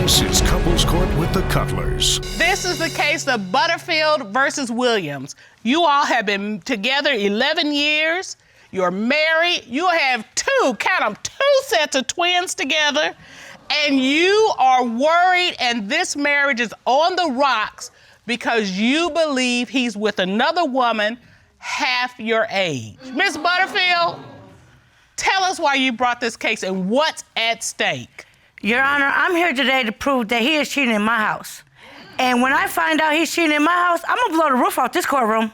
This is Couples Court with the Cutlers. This is the case of Butterfield versus Williams. You all have been together 11 years. You're married. You have two sets of twins together. And you are worried, and this marriage is on the rocks because you believe he's with another woman half your age. Miss Butterfield, tell us why you brought this case and what's at stake. Your Honor, I'm here today to prove that he is cheating in my house. And when I find out he's cheating in my house, I'm gonna blow the roof off this courtroom.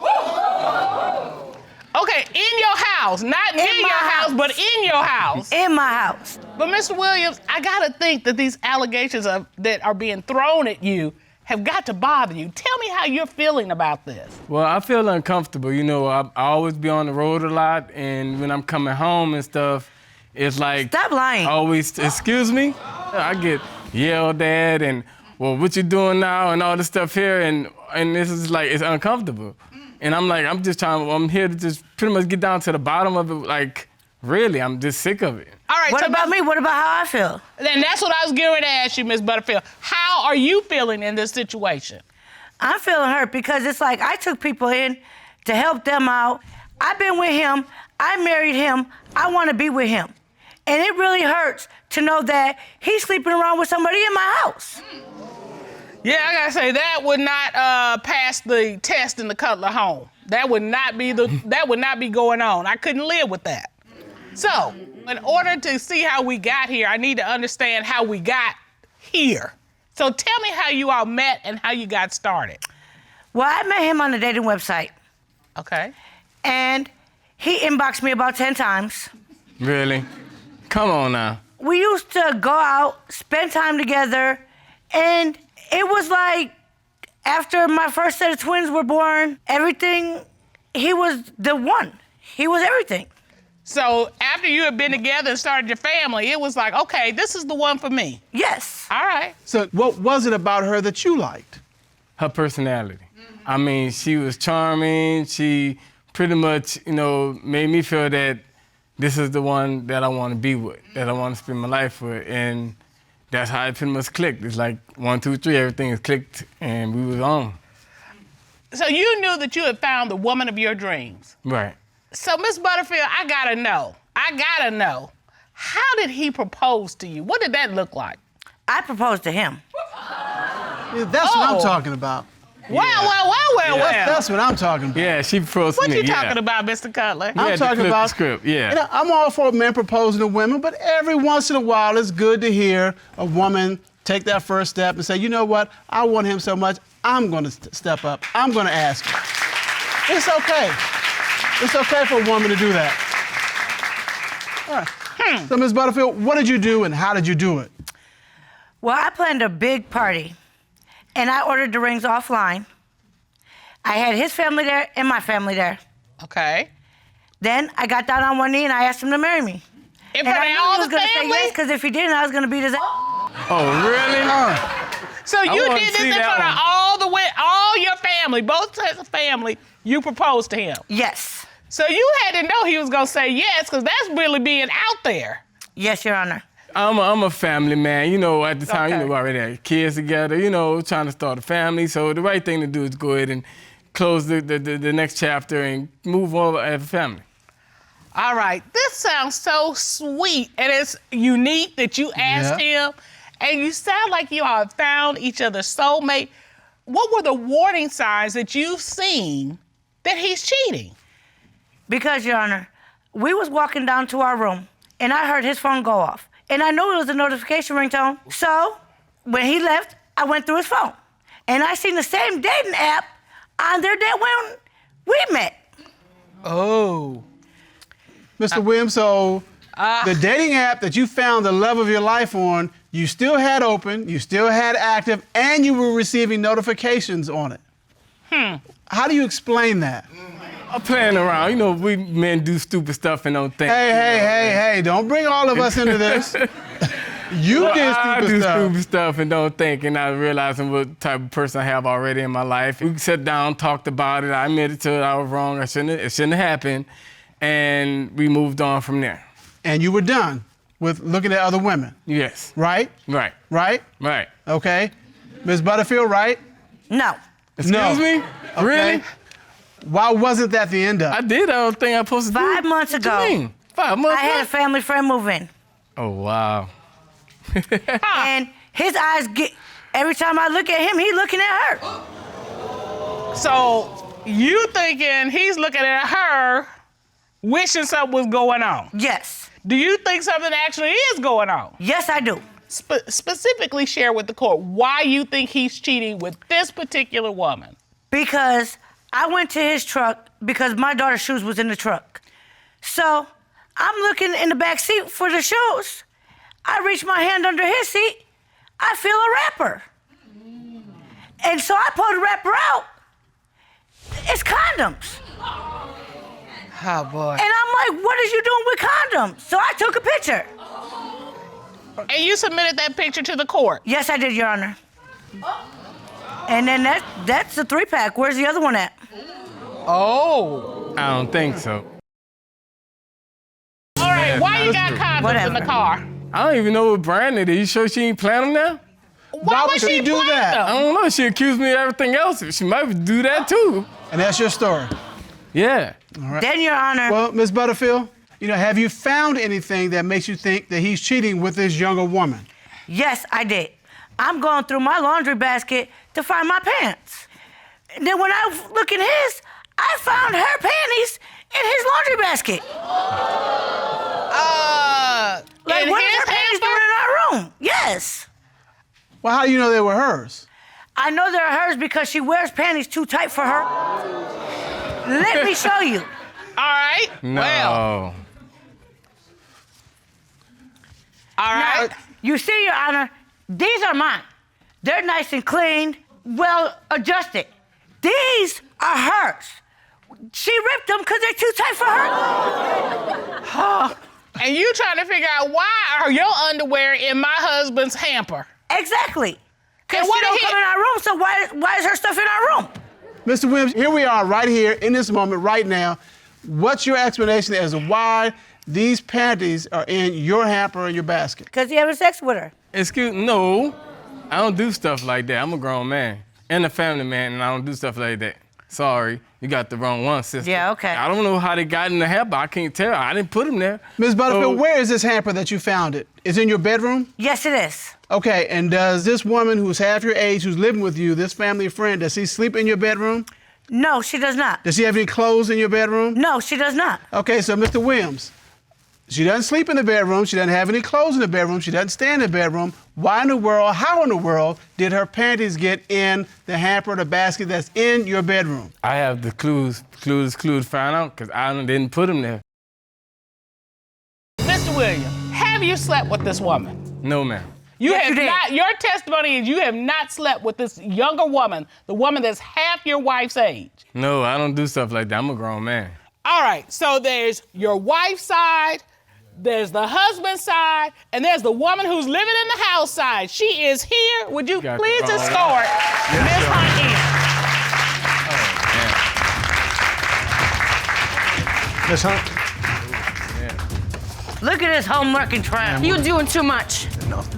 Okay, in your house, not in your house, but in your house. In my house. But Mr. Williams, I gotta think that these allegations that are being thrown at you have got to bother you. Tell me how you're feeling about this. Well, I feel uncomfortable. You know, I always be on the road a lot, and when I'm coming home and stuff, it's like... Stop lying. Always, excuse me? I get yelled at and, well, what you doing now, and all this stuff here, and this is like, it's uncomfortable. And I'm like, I'm here to just pretty much get down to the bottom of it. Like, really, I'm just sick of it. All right. What about me? What about how I feel? And that's what I was getting ready to ask you, Ms. Butterfield. How are you feeling in this situation? I'm feeling hurt because it's like I took people in to help them out. I've been with him. I married him. I want to be with him. And it really hurts to know that he's sleeping around with somebody in my house. Yeah, I gotta say that would not pass the test in the Cutler home. That would not be going on. I couldn't live with that. So, in order to see how we got here, I need to understand how we got here. So tell me how you all met and how you got started. Well, I met him on a dating website. Okay. And he inboxed me about 10 times. Really? Come on now. We used to go out, spend time together, and it was like after my first set of twins were born, everything, he was the one. He was everything. So after you had been together and started your family, it was like, okay, this is the one for me. Yes. All right. So what was it about her that you liked? Her personality. I mean, she was charming. She pretty much, you know, made me feel that this is the one that I want to be with, that I want to spend my life with. And that's how it pretty much clicked. It's like 1, 2, 3, everything is clicked, and we was on. So you knew that you had found the woman of your dreams. Right. So, Miss Butterfield, I gotta know, how did he propose to you? What did that look like? I proposed to him. Yeah, that's what I'm talking about. Well. That's what I'm talking about. Yeah, she proposed What to me. you talking about, Mr. Cutler? I'm talking about the script. Yeah. You know, I'm all for men proposing to women, but every once in a while, it's good to hear a woman take that first step and say, you know what? I want him so much, I'm going to step up. I'm going to ask him. It's okay. It's okay for a woman to do that. All right. So, Ms. Butterfield, what did you do and how did you do it? Well, I planned a big party, and I ordered the rings offline. I had his family there and my family there. Okay. Then I got down on one knee and I asked him to marry me. In And front I of knew all he was the gonna say family? yes, because if he didn't, I was gonna beat his ass. Oh, really? So you wanna did this see in that front of one. all your family, both sets of family, you proposed to him. Yes. So you had to know he was gonna say yes, because that's really being out there. Yes, Your Honor. I'm a family man. You know, at the time, Okay. you know, we already had kids together, you know, trying to start a family. So the right thing to do is go ahead and close the next chapter and move on as a family. All right, this sounds so sweet, and it's unique that you asked him, and you sound like you all found each other's soulmate. What were the warning signs that you've seen that he's cheating? Because, Your Honor, we was walking down to our room, and I heard his phone go off. And I knew it was a notification ringtone. So, when he left, I went through his phone. And I seen the same dating app on there that when we met. Oh. Mr. Williams, so the dating app that you found the love of your life on, you still had open, you still had active, and you were receiving notifications on it. How do you explain that? I'm playing around. You know, we men do stupid stuff and don't think. Hey, don't bring all of us into this. You did I stupid do stuff. stupid stuff and don't think, and I realizing what type of person I have already in my life. We sat down, talked about it. I admitted to it. I was wrong. It shouldn't have happened, and we moved on from there. And you were done. with looking at other women, Yes. right? Right. Right? Right. Okay. Ms. Butterfield, right? No. Excuse me? Okay. Really? Why wasn't that the end of I it? did everything I supposed to do. 5 months What you ago, mean? 5 months I had a ago? family friend move in. Oh, wow. And his eyes get, every time I look at him, he's looking at her. So you thinking he's looking at her, wishing something was going on. Yes. Do you think something actually is going on? Yes, I do. Specifically share with the court why you think he's cheating with this particular woman. Because I went to his truck because my daughter's shoes was in the truck. So I'm looking in the back seat for the shoes. I reach my hand under his seat. I feel a wrapper. And so I pull the wrapper out. It's condoms. Oh, boy. And I'm like, what is you doing with condoms? So I took a picture. And you submitted that picture to the court? Yes, I did, Your Honor. And then that's the 3-pack. Where's the other one at? Oh. I don't think so. All right, why you got true. condoms in Whatever. the car? I don't even know what brand it is. You sure she ain't planning them now? Why would she do plant that? I them? don't know. She accused me of everything else. She might do that too. And that's your story. Yeah. Then, Your Honor. Well, Ms. Butterfield, have you found anything that makes you think that he's cheating with this younger woman? Yes, I did. I'm going through my laundry basket to find my pants. And then when I look in his, I found her panties in his laundry basket. Like, in what is his her panties doing hamper? in our room? Yes. Well, how do you know they were hers? I know they're hers because she wears panties too tight for her. Let me show you. All right. No. Well, all right. Now, you see, Your Honor, these are mine. They're nice and clean, well adjusted. These are hers. She ripped them because they're too tight for her. And you trying to figure out why are your underwear in my husband's hamper? Exactly. Because And she what don't did come in our room, so why is her stuff in our room? Mr. Williams, here we are right here in this moment right now. What's your explanation as to why these panties are in your hamper and your basket? Because he having sex with her. No. I don't do stuff like that. I'm a grown man and a family man, and I don't do stuff like that. Sorry, you got the wrong one, sister. Yeah, okay. I don't know how they got in the hamper. I can't tell. I didn't put them there. Ms. Butterfield, So- where is this hamper that you found it? Is it in your bedroom? Yes, it is. Okay, and does this woman who's half your age, who's living with you, this family friend, does she sleep in your bedroom? No, she does not. Does she have any clothes in your bedroom? No, she does not. Okay, so Mr. Williams, she doesn't sleep in the bedroom, she doesn't have any clothes in the bedroom, she doesn't stay in the bedroom. Why in the world, how in the world did her panties get in the hamper, the basket that's in your bedroom? I have the clues found out because I didn't put them there. Mr. Williams, have you slept with this woman? No, ma'am. Yes, you did. Your testimony is you have not slept with this younger woman, the woman that's half your wife's age. No, I don't do stuff like that. I'm a grown man. All right, so there's your wife's side, there's the husband's side, and there's the woman who's living in the house side. She is here. Would you Got please the wrong escort Ms. Hunt in? Miss Hunt? Look at this homework and trying. You doing too much.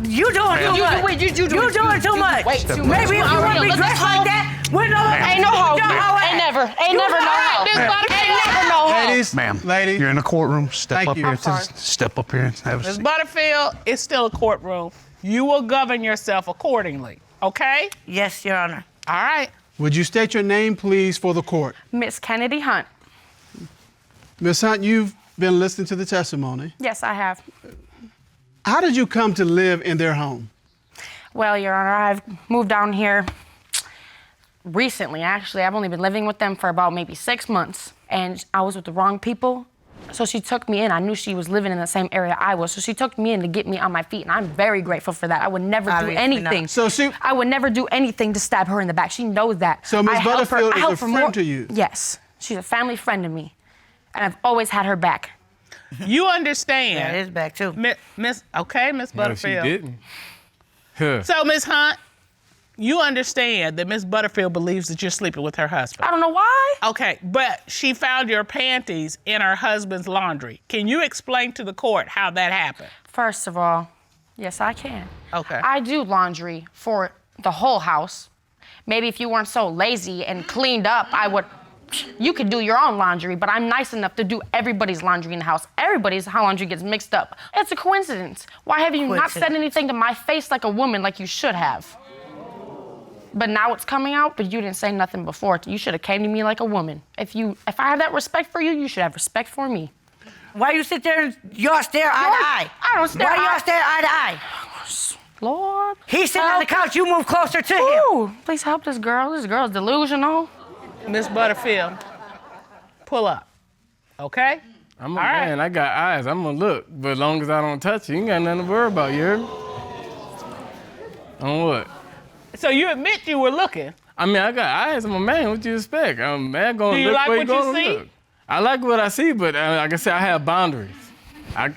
You doing too much. Wait, you You doing too much. Way too much. Maybe if you want to be Look, dressed like that, we're no Ain't no hoe. Ain't never. Ain't never no hoe. Miss Butterfield. Ain't never no hoe. Ladies, Ma'am, lady, you're in the courtroom. Step Thank up you. here. I'm sorry. Step up here and have a Ms. seat. Butterfield, it's still a courtroom. You will govern yourself accordingly, okay? Yes, Your Honor. All right. would you state your name, please, for the court? Miss Kennedy Hunt. Ms. Hunt, you've been listening to the testimony. Yes, I have. How did you come to live in their home? Well, Your Honor, I've moved down here recently, actually. I've only been living with them for about maybe 6 months. And I was with the wrong people. So she took me in. I knew she was living in the same area I was. So she took me in to get me on my feet. And I'm very grateful for that. I would never do Obviously anything. not. So I would never do anything to stab her in the back. She knows that. So Ms. I help her- Butterfield I is help a her friend more- to you? Yes. She's a family friend to me. And I've always had her back. You understand. Yeah, his back too. Miss No, she Butterfield. didn't. Huh. So, Miss Hunt, you understand that Miss Butterfield believes that you're sleeping with her husband. I don't know why. Okay, but she found your panties in her husband's laundry. Can you explain to the court how that happened? First of all, yes, I can. Okay. I do laundry for the whole house. Maybe if you weren't so lazy and cleaned up, you could do your own laundry, but I'm nice enough to do everybody's laundry in the house. Everybody's laundry gets mixed up. It's a coincidence. Why have you not said anything to my face like a woman like you should have? But now it's coming out, but you didn't say nothing before. You should have came to me like a woman. If I have that respect for you, you should have respect for me. Why you sit there and y'all stare eye to eye? I don't stare. Why y'all stare eye to eye? Lord. He's sitting on the couch, you move closer to him. Ooh, please help this girl. This girl's delusional. Miss Butterfield, pull up. Okay? I'm a man. I got eyes. I'm gonna look. But as long as I don't touch you, you ain't got nothing to worry about, you heard me? On what? So you admit you were looking? I mean, I got eyes. I'm a man. What you expect? I'm a man gonna Do you look like where what you you gonna see? look. I like what I see, but like I said, I have boundaries.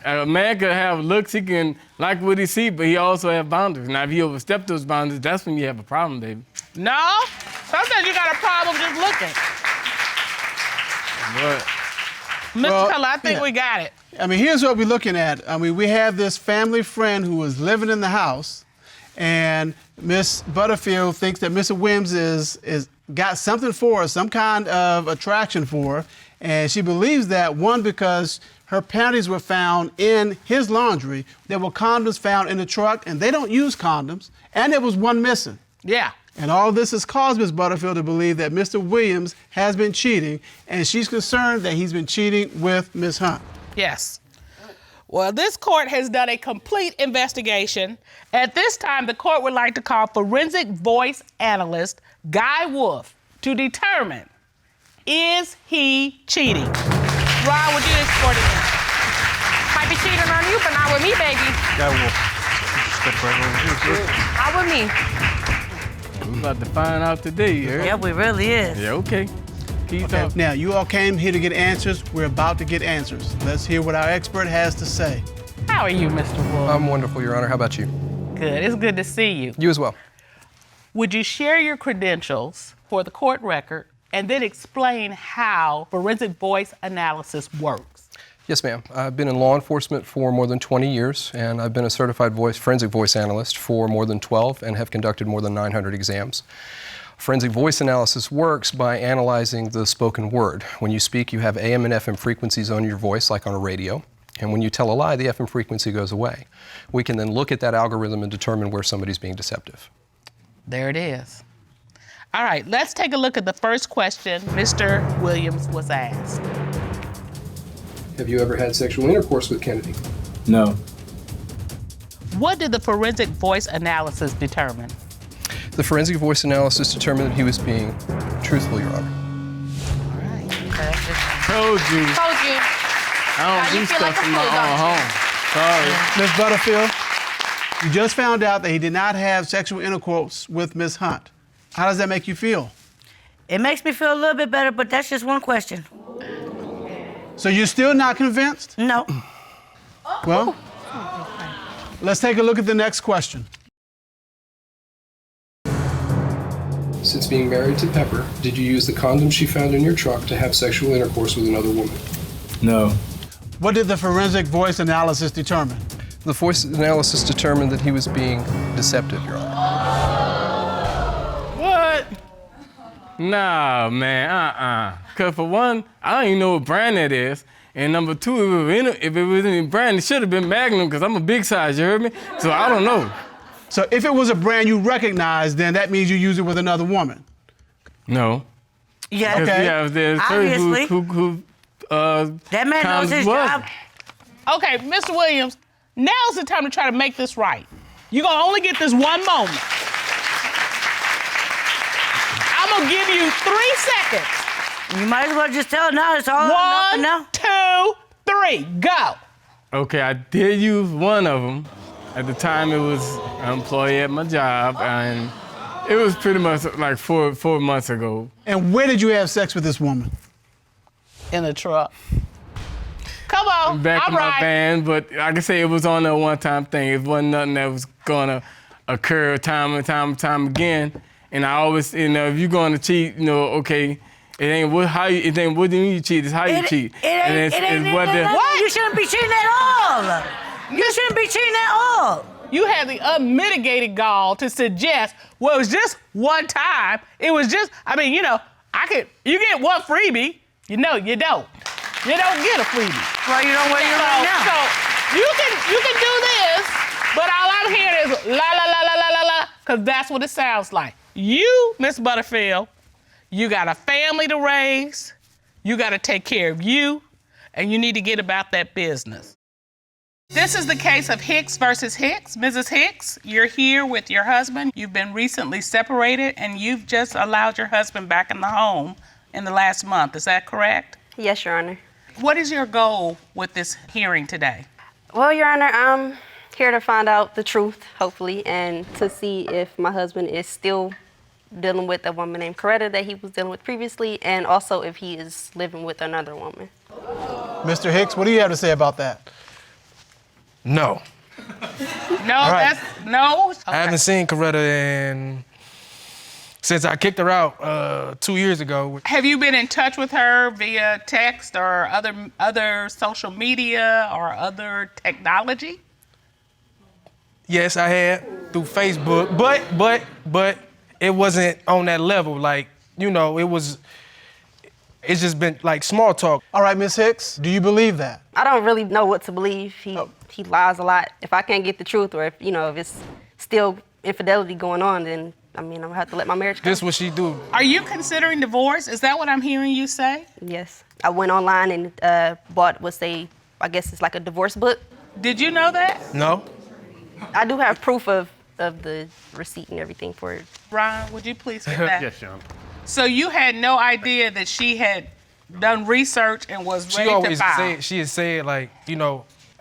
A man could have looks, he can like what he see, but he also have boundaries. Now, if he overstep those boundaries, that's when you have a problem, baby. No? Sometimes you got a problem just looking. But Mr. Keller, I think we got it. I mean, here's what we're looking at. I mean, we have this family friend who was living in the house, and Miss Butterfield thinks that Mr. Williams is got something for her, some kind of attraction for her, and she believes that, one, because her panties were found in his laundry, there were condoms found in the truck, and they don't use condoms, and there was one missing. Yeah. And all this has caused Miss Butterfield to believe that Mr. Williams has been cheating, and she's concerned that he's been cheating with Miss Hunt. Yes. Well, this court has done a complete investigation. At this time, the court would like to call forensic voice analyst Guy Wolf to determine, is he cheating? Ron, would you escort him in? Might be cheating on you, but not with me, baby. Guy Wolf. Step right over here. Not with me. we about to find out today, you heard? Yeah, we really is. Yeah, okay. Keep talking. Now, you all came here to get answers. We're about to get answers. Let's hear what our expert has to say. How are you, Mr. Wolf? I'm wonderful, Your Honor. How about you? Good. It's good to see you. You as well. Would you share your credentials for the court record and then explain how forensic voice analysis works? Yes, ma'am. I've been in law enforcement for more than 20 years, and I've been a certified forensic voice analyst for more than 12 and have conducted more than 900 exams. Forensic voice analysis works by analyzing the spoken word. When you speak, you have AM and FM frequencies on your voice, like on a radio. And when you tell a lie, the FM frequency goes away. We can then look at that algorithm and determine where somebody's being deceptive. There it is. All right, let's take a look at the first question Mr. Williams was asked. Have you ever had sexual intercourse with Kennedy? No. What did the forensic voice analysis determine? The forensic voice analysis determined that he was being truthful, Your Honor. All right. Told you. Told you. I don't Now do you feel stuff like a in my fool, own don't you? home. Sorry. Miss Butterfield, you just found out that he did not have sexual intercourse with Miss Hunt. How does that make you feel? It makes me feel a little bit better, but that's just one question. So you're still not convinced? No. Well, let's take a look at the next question. Since being married to Pepper, did you use the condom she found in your truck to have sexual intercourse with another woman? No. What did the forensic voice analysis determine? The voice analysis determined that he was being deceptive, Your Honor. What? Nah, man, Cause for one, I don't even know what brand that is. And number two, if it was any brand, it should have been Magnum, because I'm a big size, you heard me? So I don't know. So if it was a brand you recognize, then that means you use it with another woman. No. Yeah. Okay. Yeah, there's Obviously. who That man knows his job. Okay, Mr. Williams, now's the time to try to make this right. You're gonna only get this one moment. I'm gonna give you 3 seconds. You might as well just tell it now. It's all or nothing 1, now. 2, 3, go. Okay, I did use one of them. At the time, it was an employee at my job, and it was pretty much like four months ago. And where did you have sex with this woman? In the truck. Come on, Back all in my right. van, but like I say, it was on a one-time thing. It wasn't nothing that was gonna occur time and time again. And I always, if you're gonna cheat, okay, it ain't what do you mean you cheat? It's how you cheat. It ain't what what? You shouldn't be cheating at all. You shouldn't be cheating at all. You had the unmitigated gall to suggest, well, it was just one time. It was just, you get one freebie. You don't. You don't get a freebie. Well, you know where you're right now. So you can do this, but all I'm hearing is la la la la la la la, because that's what it sounds like. You, Miss Butterfield, you got a family to raise, you got to take care of you, and you need to get about that business. This is the case of Hicks versus Hicks. Mrs. Hicks, you're here with your husband. You've been recently separated, and you've just allowed your husband back in the home in the last month. Is that correct? Yes, Your Honor. What is your goal with this hearing today? Well, Your Honor, I'm here to find out the truth, hopefully, and to see if my husband is still dealing with a woman named Coretta that he was dealing with previously, and also if he is living with another woman. Mr. Hicks, what do you have to say about that? No. No, right. No? I haven't seen Coretta since I kicked her out 2 years ago. Have you been in touch with her via text or other social media or other technology? Yes, I had through Facebook, but it wasn't on that level. Like, it's just been like small talk. All right, Ms. Hicks, do you believe that? I don't really know what to believe. He lies a lot. If I can't get the truth, or if it's still infidelity going on, then I'm gonna have to let my marriage go. This what she do. Are you considering divorce? Is that what I'm hearing you say? Yes. I went online and bought I guess it's like a divorce book. Did you know that? No. I do have proof of the receipt and everything for it. Ron, would you please get that? Yes, Sean. So you had no idea that she had done research and was ready to file? She had said, like,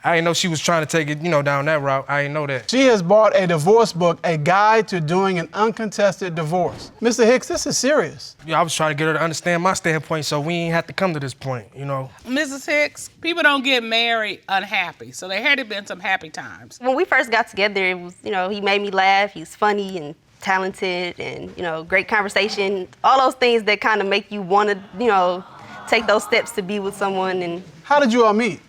I didn't know she was trying to take it, down that route. I didn't know that. She has bought a divorce book, a guide to doing an uncontested divorce. Mr. Hicks, this is serious. I was trying to get her to understand my standpoint so we ain't have to come to this point, Mrs. Hicks, people don't get married unhappy, so there had to been some happy times. When we first got together, it was, he made me laugh. He's funny and talented and, great conversation. All those things that kind of make you want to, take those steps to be with someone. And how did you all meet?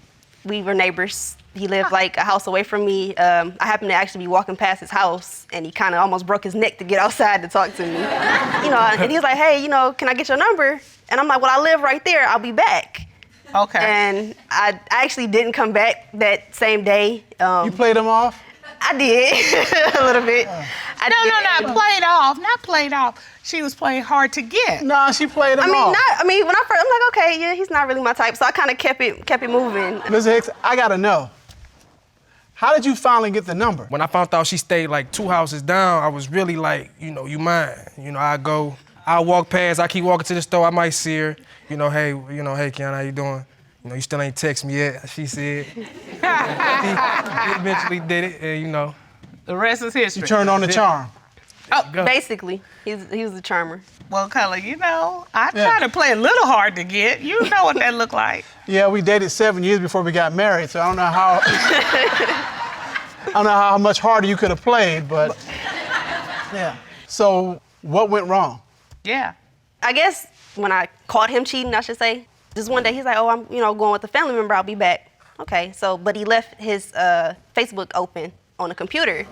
We were neighbors. He lived like a house away from me. I happened to actually be walking past his house, and he kind of almost broke his neck to get outside to talk to me. And he was like, hey, can I get your number? And I'm like, well, I live right there. I'll be back. Okay. And I actually didn't come back that same day. You played him off? I did, a little bit. Not played off. She was playing hard to get. No, she played him off. When I first, I'm like, okay, yeah, he's not really my type. So I kind of kept it moving. Mr. Hicks, I gotta know. How did you finally get the number? When I found out she stayed like 2 houses down, I was really like, you mine. I walk past, I keep walking to the store, I might see her. Hey, Kiana, how you doing? You still ain't text me yet, she said. He eventually did it, and The rest is history. You turned on the charm. Oh, basically, he was the charmer. Well, Color, I try to play a little hard to get. You know what that look like. Yeah, we dated 7 years before we got married, so I don't know how I don't know how much harder you could have played, but yeah. So what went wrong? Yeah. I guess when I caught him cheating, I should say, just one day he's like, oh, I'm going with a family member, I'll be back. Okay, but he left his Facebook open on the computer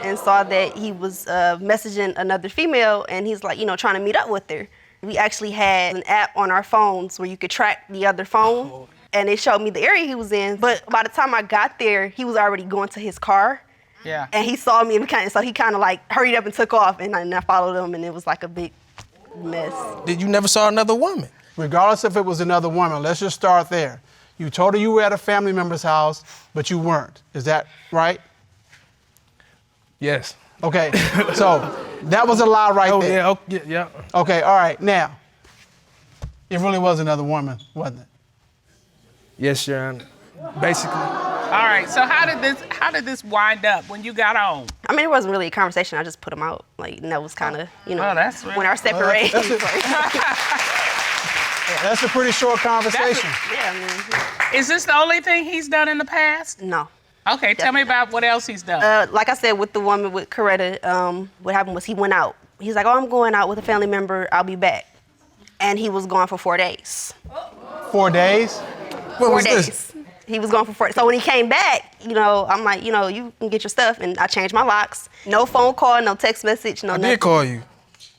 and saw that he was messaging another female, and he's like, trying to meet up with her. We actually had an app on our phones where you could track the other phone, and it showed me the area he was in. But by the time I got there, he was already going to his car. Yeah. And he saw me, so he kind of like hurried up and took off, and I followed him, and it was like a big mess. Did you never saw another woman? Regardless if it was another woman, let's just start there. You told her you were at a family member's house, but you weren't. Is that right? Yes. Okay, so that was a lie right there. Yeah, okay, yeah. Okay, all right, now, it really was another woman, wasn't it? Yes, Your Honor. Basically. All right, so how did this wind up when you got home? It wasn't really a conversation. I just put him out. And that was kind of, that's really... when our separation. That's a pretty short conversation. Yeah, Is this the only thing he's done in the past? No. Okay, tell me about what else he's done. Like I said, with the woman with Coretta, what happened was he went out. He's like, oh, I'm going out with a family member. I'll be back. And he was gone for 4 days. 4 days? What 4 was days. this? He was gone for 40. So when he came back, you know, I'm like, you know, you can get your stuff. And I changed my locks. No phone call, no text message, no nothing. I did call you.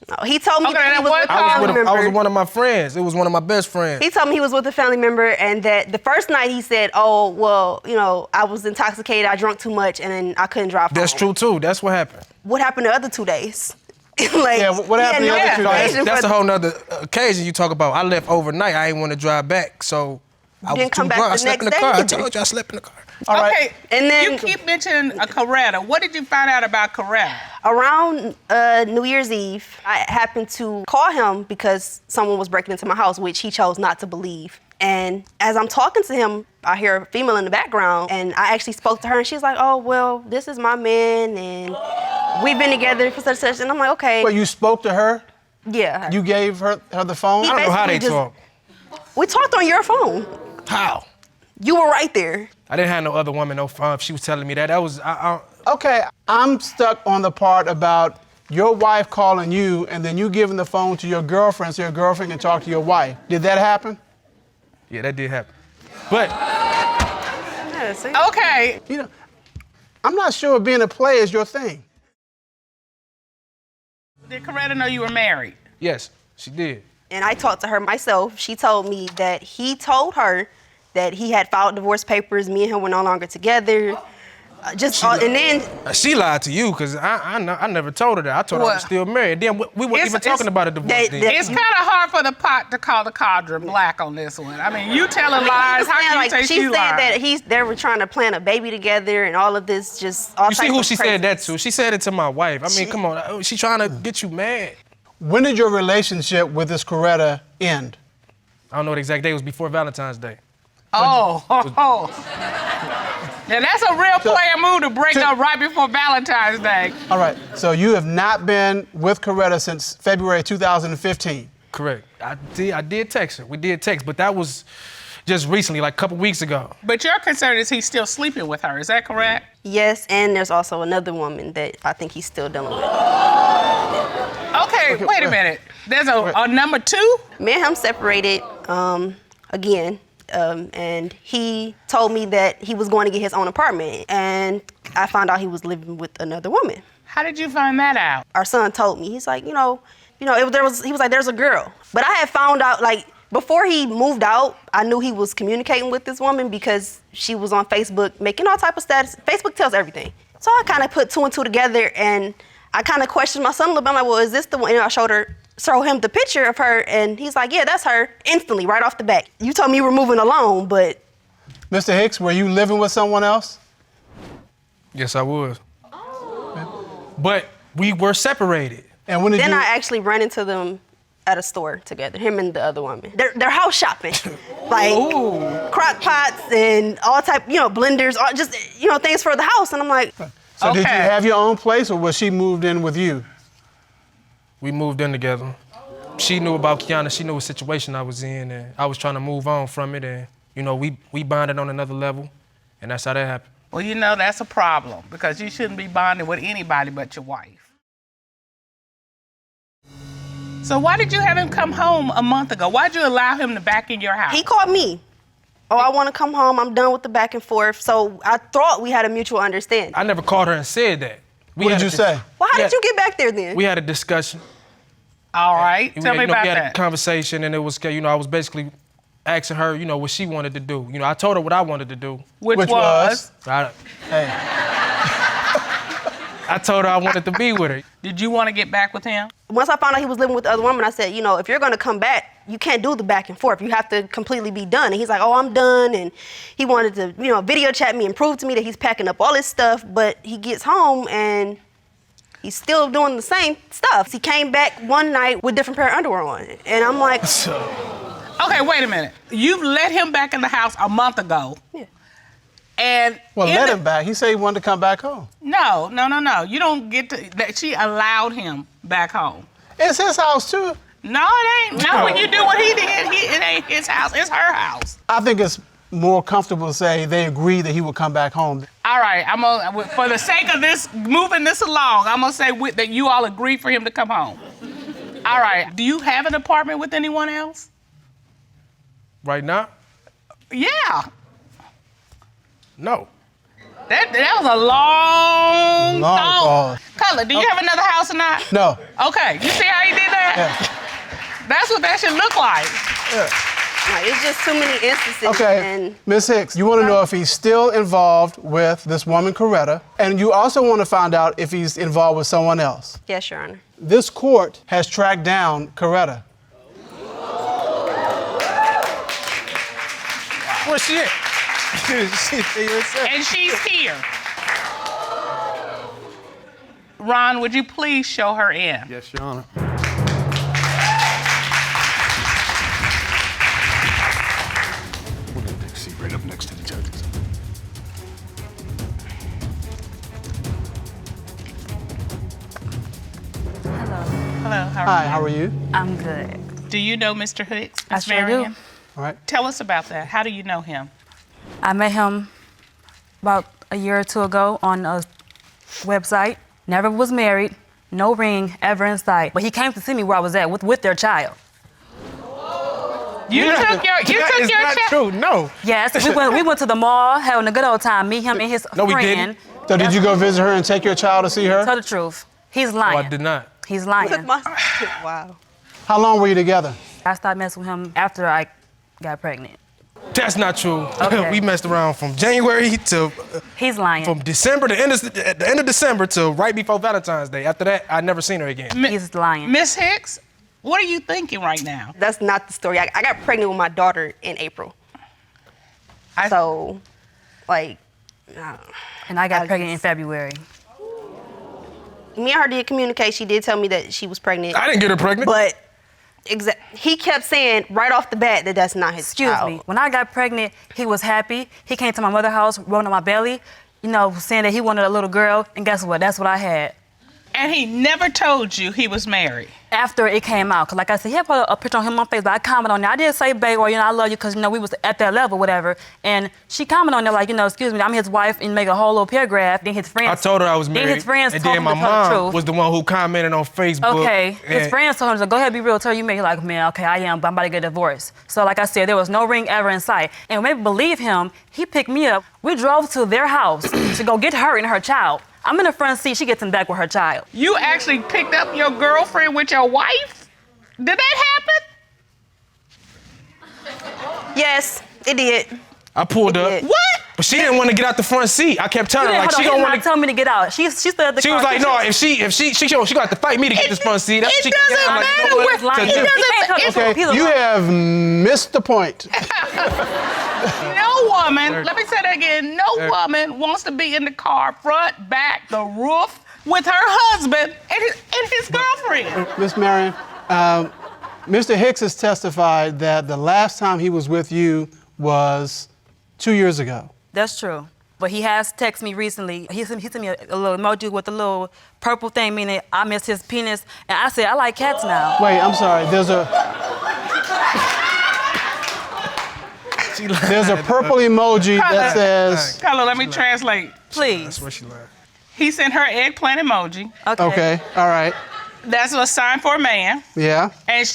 No, he told me that he was with a I family member. was with one of my friends. It was one of my best friends. He told me he was with a family member and that the first night he said, oh, well, you know, I was intoxicated, I drank too much, and then I couldn't drive home. That's true, too. That's what happened. What happened the other 2 days? What happened the other 2 days? That's a whole nother occasion you talk about. I left overnight. I didn't want to drive back, so I was too drunk. I slept in the car. I told you I slept in the car. All right. Okay, and then you keep mentioning Coretta. What did you find out about Coretta? Around New Year's Eve, I happened to call him because someone was breaking into my house, which he chose not to believe. And as I'm talking to him, I hear a female in the background, and I actually spoke to her, and she's like, oh, well, this is my man, and we've been together for such, and I'm like, okay. Well, you spoke to her? Yeah. You gave her the phone? I don't know how they talk. We talked on your phone. How? You were right there. I didn't have no other woman, no phone. She was telling me that. That was, Okay, I'm stuck on the part about your wife calling you and then you giving the phone to your girlfriend so your girlfriend can talk to your wife. Did that happen? Yeah, that did happen. But. Okay. You know, I'm not sure being a player is your thing. Did Coretta know you were married? Yes, she did. And I talked to her myself. She told me that he told her that he had filed divorce papers, me and him were no longer together. And then she lied to you because I never told her that. I told her I was still married. Then we weren't even talking about a divorce. It's kind of hard for the pot to call the cauldron black on this one. I mean, you telling lies. How can you say she she said lied? that they were trying to plan a baby together and all of this just all You see types who of she crazy. said that to? She said it to my wife. I mean, come on. She trying to get you mad. When did your relationship with this Coretta end? I don't know the exact day. It was before Valentine's Day. Oh. Now that's a real player move to break up right before Valentine's Day. All right, so you have not been with Coretta since February 2015. Correct. I did text her. We did text, but that was just recently, like a couple weeks ago. But your concern is he's still sleeping with her, is that correct? Yes, and there's also another woman that I think he's still dealing with. Okay, wait a minute. There's a number 2? Me and him separated again. And he told me that he was going to get his own apartment, and I found out he was living with another woman. How did you find that out? Our son told me. He's like, he was like, there's a girl. But I had found out, like, before he moved out, I knew he was communicating with this woman because she was on Facebook making all type of status. Facebook tells everything. So I kind of put 2 and 2 together, and I kind of questioned my son a little bit. I'm like, well, is this the one? And I showed him the picture of her, and he's like, yeah, that's her, instantly, right off the bat. You told me you were moving alone, but... Mr. Hicks, were you living with someone else? Yes, I was. But we were separated. And when did Then I actually ran into them at a store together, him and the other woman. They're house shopping. Like, crock pots and all type, blenders, all just, things for the house. And I'm like... So did you have your own place, or was she moved in with you? We moved in together. She knew about Kiana. She knew what situation I was in, and I was trying to move on from it. And, we bonded on another level, and that's how that happened. Well, that's a problem because you shouldn't be bonding with anybody but your wife. So why did you have him come home a month ago? Why'd you allow him to back in your house? He called me. Oh, I want to come home. I'm done with the back and forth. So I thought we had a mutual understanding. I never called her and said that. What did you say? Well, how did you get back there then? We had a discussion. All right. Tell me about we had that. a conversation, and it was, I was basically asking her, what she wanted to do. I told her what I wanted to do. Which was? I told her I wanted to be with her. Did you want to get back with him? Once I found out he was living with the other woman, I said, if you're going to come back, you can't do the back and forth. You have to completely be done. And he's like, oh, I'm done. And he wanted to, video chat me and prove to me that he's packing up all his stuff. But he gets home and he's still doing the same stuff. He came back one night with different pair of underwear on. And I'm like... Okay, wait a minute. You've let him back in the house a month ago. Yeah. And let him back. He said he wanted to come back home. No. You don't get to... That she allowed him back home. It's his house, too. No, it ain't. No, when you do what he did, it ain't his house. It's her house. I think it's more comfortable to say they agreed that he would come back home. All right, for the sake of this, moving this along, I'm gonna say that you all agreed for him to come home. All right, do you have an apartment with anyone else? Right now? Yeah. No. That was a long thought. pause. Color, do you have another house or not? No. Okay, you see how he did that? Yeah. That's what that should look like. Like, it's just too many instances. Okay, And Ms. Hicks, you want to know if he's still involved with this woman, Coretta, and you also want to find out if he's involved with someone else. yes, Your Honor. This court has tracked down Coretta. Where's she at? And she's here. Ron, would you please show her in? Yes, Your Honor. We're gonna take a seat right up next to the judges. Hello, how are Hi, you? how are you? I'm good. Do you know Mr. Hicks? I Miss sure do. Marion? All right. Tell us about that. How do you know him? I met him about a year or two ago on a website. Never was married, no ring ever in sight. But he came to see me where I was at with their child. You took your It's not child. true, no. Yes, we went to the mall, having a good old time. Me, him, and his No, we friend. didn't. So did you go visit her and take your child to see her? Tell the truth. He's No, lying. I did not. He's Look, lying. wow. How long were you together? I started messing with him after I got pregnant. That's not true. Okay. We messed around from January to He's lying. from December to at the end of December to right before Valentine's Day. After that, I never seen her again. He's lying. Miss Hicks, what are you thinking right now? That's not the story. I got pregnant with my daughter in April. So, like, And I got pregnant in February. me and her did communicate. She did tell me that she was pregnant. I didn't get her pregnant. But he kept saying right off the bat that that's not his Excuse child. me. When I got pregnant, he was happy. He came to my mother's house, rolling on my belly, saying that he wanted a little girl. And guess what? That's what I had. And he never told you he was married. After it came out, because like I said, he had put a picture on him on Facebook. I commented on there. I did say, babe, or, I love you, because, we was at that level, whatever. And she commented on there, like, excuse me, I'm his wife, and make a whole little paragraph. Then his friends. I told her I was married. Then his friends and told then him my to tell the mom truth. was the one who commented on Facebook. Okay, his and- friends told him to go ahead, be real, tell you married. He's like, man, okay, I am, but I'm about to get a divorce. So like I said, there was no ring ever in sight. And maybe believe him, he picked me up. We drove to their house to go get her and her child. I'm in the front seat, she gets in back with her child. You actually picked up your girlfriend with your wife? Did that happen? Yes, it did. I pulled up. did. What? But she didn't want to get out the front seat. I kept telling her, like, she He don't did want not to. tell me to get out. She stood at the She car. was like, no, if she got to fight me to get this front seat. That's what she doesn't I'm like, matter you know what? what- To it do. doesn't- Okay, you have missed the point. No woman, let me say that again, no woman wants to be in the car, front, back, the roof, with her husband and his girlfriend. Miss Marion, Mr. Hicks has testified that the last time he was with you was 2 years ago. That's true. But he has texted me recently. He sent me a little emoji with a little purple thing, meaning I miss his penis. And I said, I like cats now. Wait, I'm sorry. There's a purple emoji that says, Carla, let me translate. Please. That's where she lied. He sent her eggplant emoji. okay, all right, That's a sign for a man. yeah, And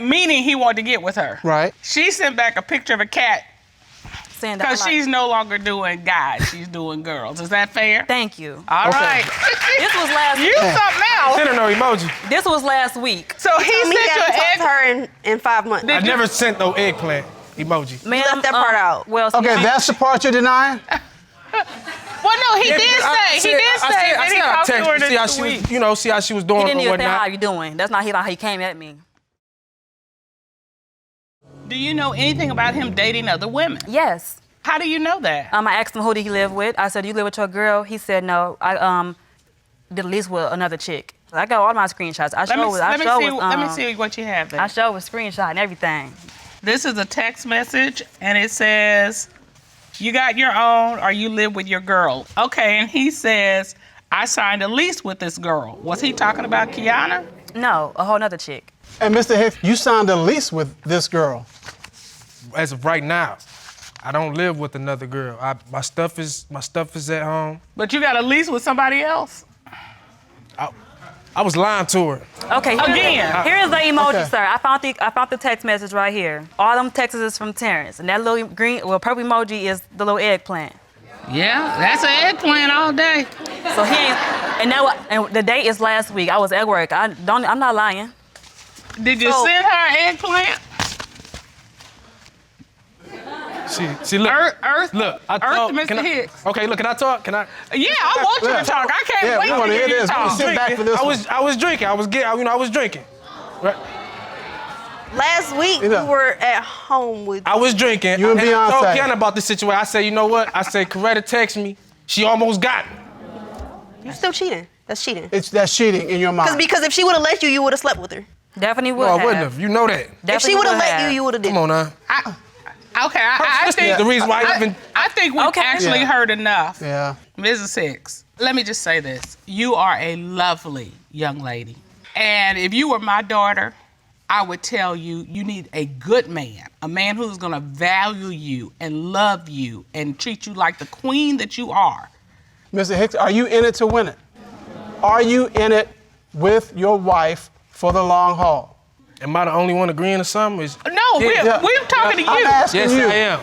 meaning he wanted to get with her. right. She sent back a picture of a cat Saying that I because like- she's no longer doing guys, she's doing girls. Is that fair? Thank you. All Okay. right. This was last You something else. Send her no emoji. This was last week. So he Me sent you haven't an talked to egg. her in 5 months. I never sent no eggplant emoji. Ma'am, left that part out. Well, Okay, that's the part you're denying? Well, no, he did say that he talked to her See how this she week. was, see how she was he doing didn't or even say, how whatnot. you doing? That's not how he came at me. Do you know anything about him dating other women? Yes. How do you know that? I asked him who did he live with. I said, you live with your girl? He said, no. I did at least with another chick. I got all my screenshots. Let me see what you have there. I showed with screenshot and everything. This is a text message, and it says, you got your own or you live with your girl. Okay, and he says, I signed a lease with this girl. Was he talking about Kiana? No, a whole nother chick. And Mr. Hicks, you signed a lease with this girl. As of right now, I don't live with another girl. My stuff is at home. But you got a lease with somebody else? I was lying to her. Okay, Again. here's the emoji, Okay. sir. I found the text message right here. All them texts is from Terrence, and that little purple emoji is the little eggplant. Yeah, that's an eggplant all day. So he ain't, and the date is last week. I was at work. I'm not lying. Did you So- send her an eggplant? See, look. Earth, Look, I Earth talk. to Mr. Can I- Hicks. Okay, look, can I talk? Can I? Yeah, I want you to talk. I can't Yeah, wait we to wanna hear hear you this. We talk. sit back for this I was drinking. I was drinking. Right? Last week, Yeah. we were at home with I was drinking. You and I told Beyonce. Kiana about this situation. I said, you know what? I said, Coretta texted me. She almost got me. You still cheating. That's cheating. That's cheating in your mind. Because if she would have let you, you would have slept with her. Definitely would No, I have. wouldn't have. You know that. If she Definitely would have let have. you would have did. Come on now. Okay, I That's think the reason why I even. I think we've Okay. actually Yeah. heard enough. Yeah. Mrs. Hicks, let me just say this. You are a lovely young lady. And if you were my daughter, I would tell you, you need a good man, a man who's gonna value you and love you and treat you like the queen that you are. Mr. Hicks, are you in it to win it? Are you in it with your wife for the long haul? Am I the only one agreeing to something? No, we're talking to you. I'm asking Yes, you. I am.